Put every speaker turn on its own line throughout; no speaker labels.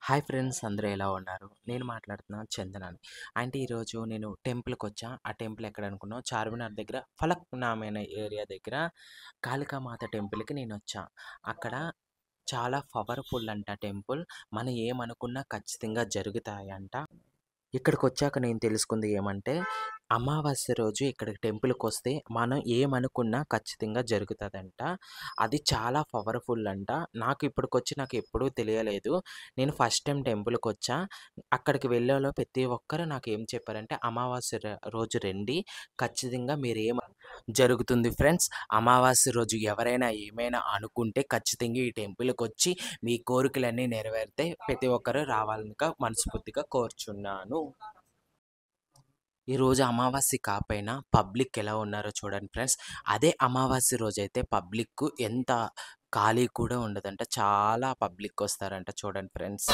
Hi friends, అందరూ ఎలా ఉన్నారు? నేను మాట్లాడుతున్నా చందనాని. అంటే ఈరోజు నేను టెంపుల్‌కొచ్చా. ఆ టెంపుల్ ఎక్కడనుకున్నావు? చార్మినార్ దగ్గర ఫలక్నామా ఏరియా దగ్గర కాళికామాత టెంపుల్‌కి నేనొచ్చా. అక్కడ చాలా పవర్‌ఫుల్ అంట టెంపుల్. మనం ఏమనుకున్నా ఖచ్చితంగా జరుగుతాయంట. ఇక్కడికొచ్చాక నేను తెలుసుకుంది ఏమంటే, అమావాస్య రోజు ఇక్కడికి టెంపుల్‌కొస్తే మనం ఏమనుకున్నా ఖచ్చితంగా జరుగుతదంట. అది చాలా పవర్‌ఫుల్ అంట. నాకెప్పుడూ తెలియలేదు. నేను ఫస్ట్ టైమ్ టెంపుల్‌కొచ్చా. అక్కడికి వెళ్ళేలో ప్రతి ఒక్కరు నాకేం చెప్పారంటే, అమావాస్య రోజు రండి. ఖచ్చితంగా జరుగుతుంది ఫ్రెండ్స్. అమావాస్య రోజు ఎవరైనా ఏమైనా అనుకుంటే ఖచ్చితంగా ఈ టెంపుల్‌కొచ్చి మీ కోరికలన్నీ నెరవేరుతాయి. ప్రతి ఒక్కరు రావాలనిగా మనస్ఫూర్తిగా కోరుచున్నాను. ఈరోజు అమావాస్య కాపోయినా పబ్లిక్ ఎలా ఉన్నారో చూడండి ఫ్రెండ్స్. అదే అమావాస్య రోజైతే పబ్లిక్కు ఎంత ఖాళీ కూడా ఉండదంట. చాలా పబ్లికొస్తారంట చూడండి ఫ్రెండ్స్.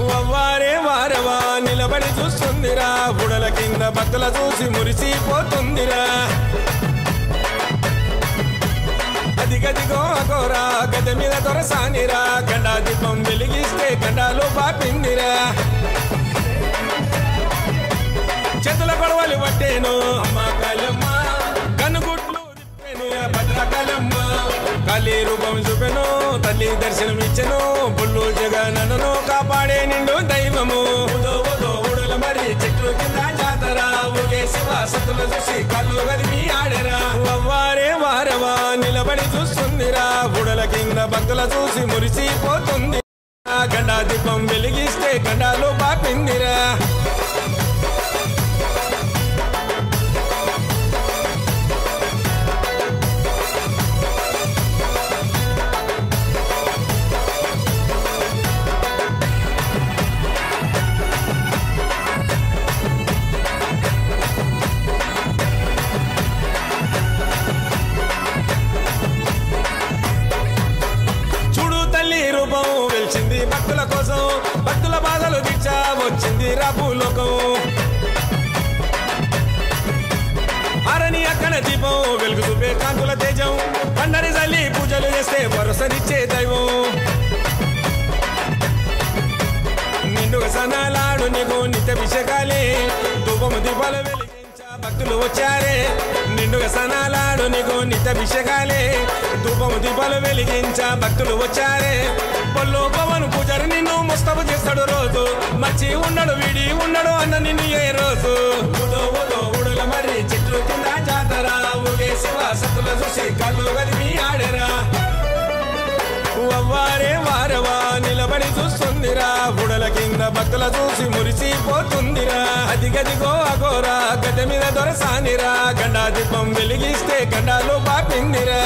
వవ్వారే వారవా నిలబడి చూస్తుందిరా, బుడల కింద భక్తుల చూసి మురిసిపోతుందిరా. అదిగదిగో అగోరా గద మీద దొరసానిరా, గండా దీపం వెలిగిస్తే గండాలు పాపిందిరా. చేతుల గొడవలు పట్టేను అమ్మ కాళమ్మ, కనుగుట్లు తిప్పేను భద్రకాళమ్మ. కాళీ రూపం చూపెను, తల్లి దర్శనం ఇచ్చెను, బుల్లు జగనను కాపాడే నిండు దైవము. ఊడల మరి చెట్లు కింద జాతర, ఊగే శివ సతులు చూసి కళ్ళు గదిమి ఆడరా. వవ్వారే వారవా నిలబడి చూస్తుందిరా, బుడల కింద భక్తుల చూసి మురిసిపోతుంది. గండా దీపం వెలిగిస్తే గండాలు పాపిందిరా. రూపం వెలిచింది భక్తుల కోసం, భక్తుల బాధలు తీర్చా వచ్చింది రాపులోకం. అరణి అక్కన దీపం వెలుగు చూపే కాంతుల తేజం, పండరి జల్లి పూజలు చేస్తే భరోసనిచ్చే దైవం. నిండుగా సనాలాడు నీకు నిత్యాభిషేకాలే, ధూపము దీపాలు వెలిగించా భక్తులు వచ్చారే. నిండుగా సనాలాడు నీకు నిత్యాభిషేకాలే, ధూపము దీపాలు వెలిగించా భక్తులు వచ్చారే. పొల్లు పవన్ పూజారి నిన్ను ముస్తఫా చేస్తాడు రోజు, మర్చి ఉండడు వీడి ఉండడు అన్న నిన్ను ఏ రోజు. ఊడల మరి చెట్లు కింద జాతర, ఊగే శివ సతుల చూసి కళ్ళు గదిమి ఆడరా. వవ్వారే వారవా నిలబడి చూస్తుందిరా, బుడల కింద భక్తుల చూసి మురిసిపోతుందిరా. అదిగదిగో అగోరా గద మీద దొరసానిరా, గండా దీపం వెలిగిస్తే గండాలు పాపిందిరా.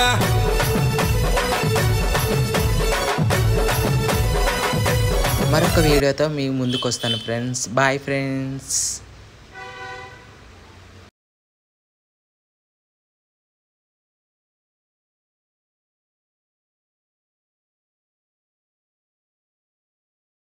మరొక వీడియోతో మీ ముందుకు వస్తాను ఫ్రెండ్స్. Bye friends.